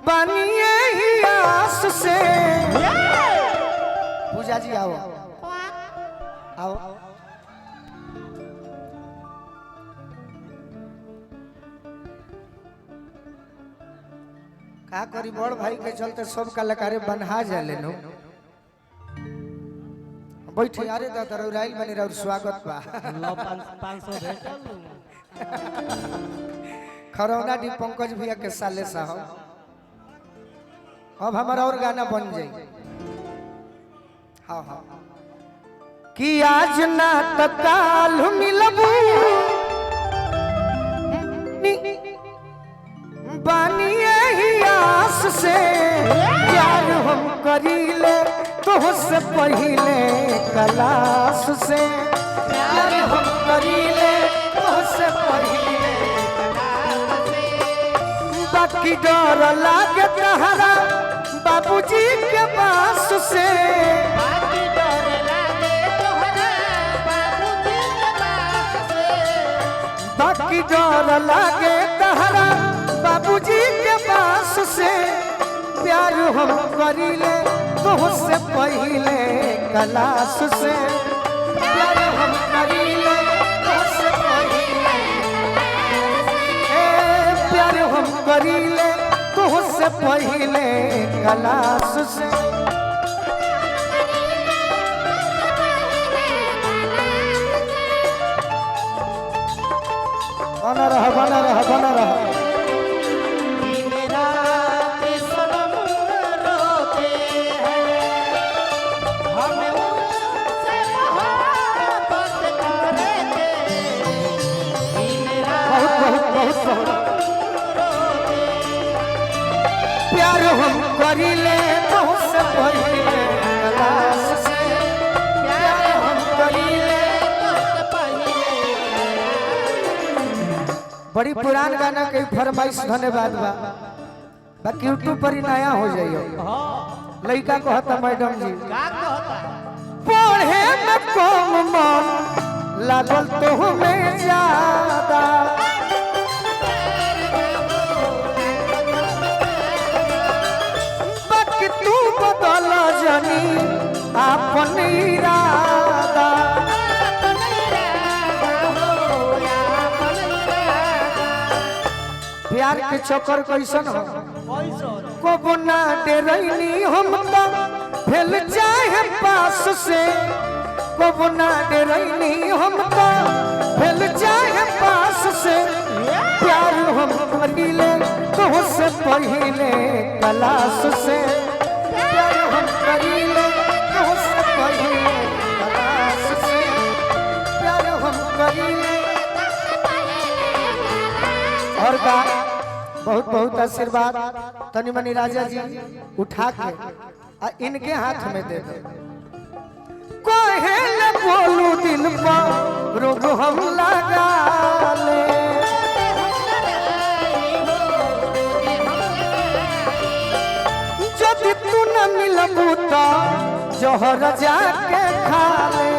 बनिए ही आस से। पूजा जी आओ आओ। का करी बड़ भाई के चलते सब कलाकार बन्हा जाले नो। बैठी अरे दादा रौराइल बनी रौर स्वागत बा। 500 भेटल खरौना डी पंकज भैया के साले साहब। अब हमारा और गाना बन जाए। हाँ हाँ कि आज ना तो काल मिलबू बानिए ही आस से। प्यार हम करीले तुझसे पहले कलास से। प्यार हम करीले तुझसे पहले बाकी डर लागे तहरा बाबूजी के पास से। बाकी डर लागे तहरा बाबूजी के पास से। प्यार हम करीले तुझसे पहले कलास से। प्यार हम करीले तुझसे पहले प्यार हम करीले तुझसे पहले कलास से। बना रहा बना रहा बना रहा। प्यार हम करीले तुझसे पहले कलास से। प्यार हम करीले तुझसे पहले। बड़ी पुरान गाना के फरमाइश धन्यवाद बा। बाकी यूट्यूब पर ही नया हो जाइयो। लड़का कहता मैडम जी पढ़े में कम मन लागल तो हमें ज्यादा। तू बदल जानी अपन इरादा। प्यार के चक्कर कैसन हो को ना डरैनी हम तो भेल चाहे पास से। को ना डरैनी हम तो भेल चाहे पास से। प्यार हम करीले तुझसे पहले कलास से। प्यार हम करीले तुझसे पहले कलास से। प्यार हम करीले। और का बहुत बहुत आशीर्वाद तनी मनी राजा जी उठा के इनके हाथ में दे दो। कहेले बोलू दिल पर रोग हम लगा ले। जब तू न मिलबू तो जहर जाके खा ले।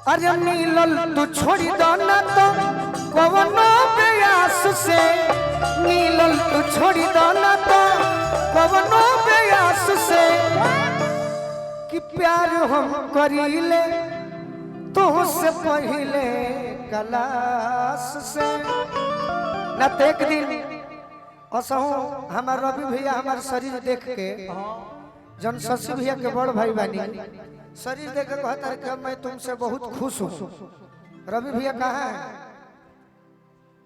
अरे मिलल तू छोड़ी दो ना तो कवनो प्रयास से। मिलल तू छोड़ी दो ना तो कवनो प्रयास से। कि प्यार हम करीले तुझसे पहले कलास से। न तो एक दिन असहु हमार रवि भैया हमार शरीर देख के जन शशि भैया के बड़ भाई बानी शरीर देख के कहता है कि मैं तुमसे बहुत खुश हूँ। रवि भैया कहाँ है?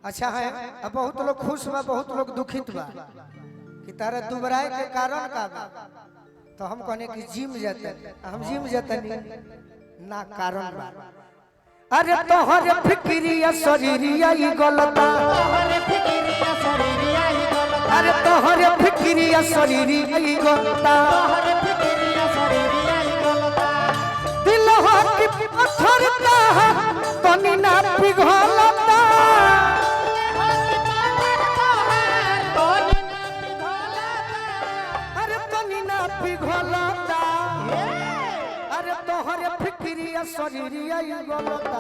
अच्छा है। अब बहुत लोग खुश बा बहुत लोग दुखित बा कि तारा दुबराए के कारण का बा। तो हम कहने कि जिम जाते हम जिम जाते ना कारण बा। अरे तोहर फिक्रिया शरीरिया ही गलता। अरे तोहर फिक्रिया शरीरिया ही गलता। दिल की पत्थरता तनी ना पिघलता। अरे तनी ना पिघलता। अरे तोहर फिक्रिया शरीरिया ही गलता।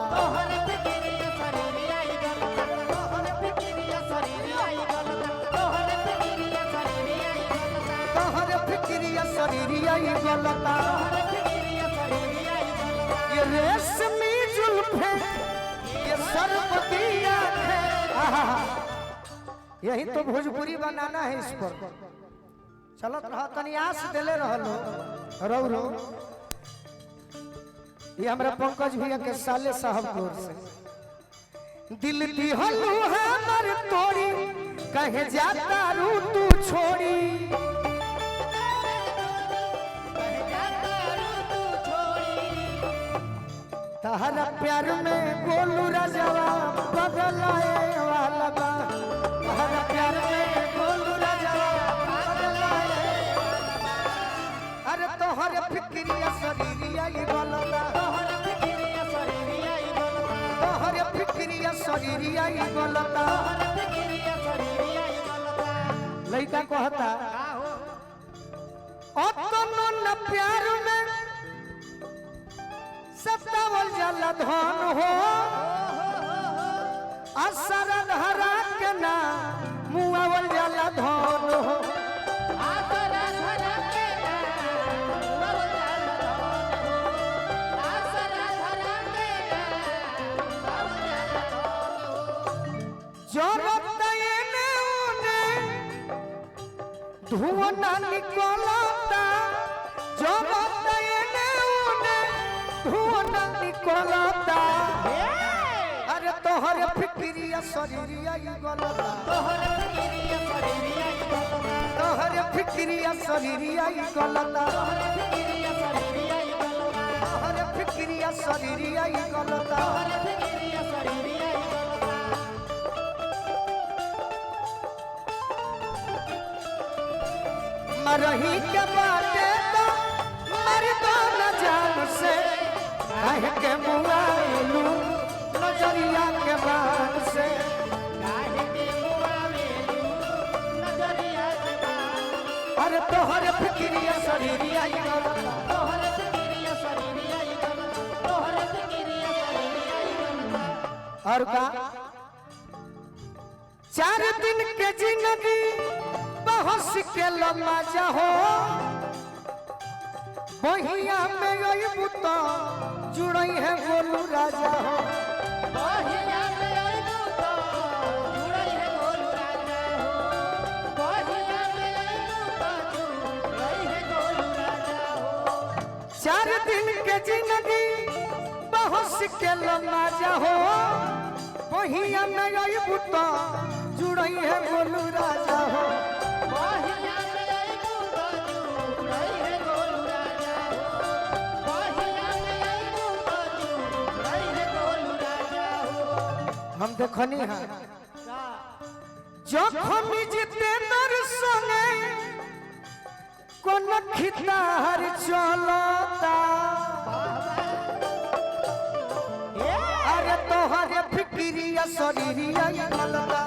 तोहरे फिक्रिया शरीरिया ही गलता ये रेशमी जुल्फे ये सरबतिया है यही तो भोजपुरी बनाना है इस पर चलत रहा तनी आस देले रहलो रो रो ये हमरा पंकज भैया के साले साहब कोर से दिल दिहलू हमर तोरी कहे जाता रू तू छोड़ी तहरा प्यार में गोलू राजवा बदलाए वाला बा तहरा प्यार में गोलू राजवा बदलाए अरे तोहरे फिक्रिया शरीरिया ही गलता तोहरे फिक्रिया शरीरिया ही गलता लइका कहता अतनो न प्यार में सतावल जाला धन हो असर धरा के ना मुआवल जाला धन हो जरत एने उने धुआं ना निकलता जरत एने उने धुआं ना निकलता अरे तोहरे फिक्रिया शरीरिया ही गलता तोहरे फिक्रिया शरीरिया ही गलता तोहरे फिक्रिया शरीरिया ही गलता मरही के बाटे तो मर दो न जान से कह के मुआलू नजरिया के बान से अरे तोहरे फिक्रिया शरीरिया ही गलता और का 4 दिन के जिंदगी बहुत के लम्बा जाहो बहिया में यही बुता जुड़ई है गोलू राजा हो बहिया में यही बुता जुड़ई है गोलू राजा हो बहिया में यही बुता जुड़ई है गोलू राजा हो 4 दिन के जिंदगी बहुत के लम्बा जाहो बहिया में यही बुता जुड़ई है गोलू राजा हो हम देखनी है जखन जितेंद्र संगे कोन खितार चलता अरे तोहरे फिक्रिया शरीरिया गलता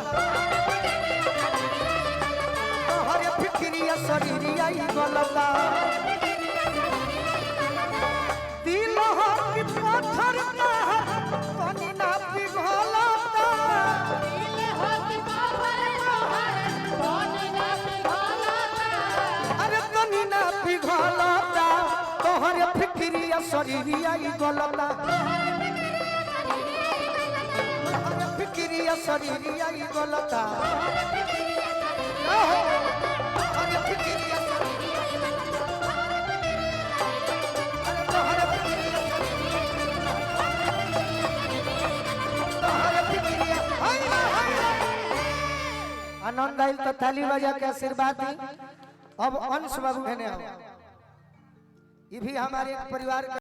तोहरे फिक्रिया शरीरिया गलता दिल हो कि पत्थर तनी ना पिघलता अरे तनी ना पिघलता तोहरे फिक्रिया शरीरिया गलता तोहरे फिक्रिया शरीरिया गलता तोहरे फिक्रिया आनंद आइल तो ताली बजा के आशीर्वाद दी अब अंश बाबू कहने आओ ये भी हमारे एक परिवार का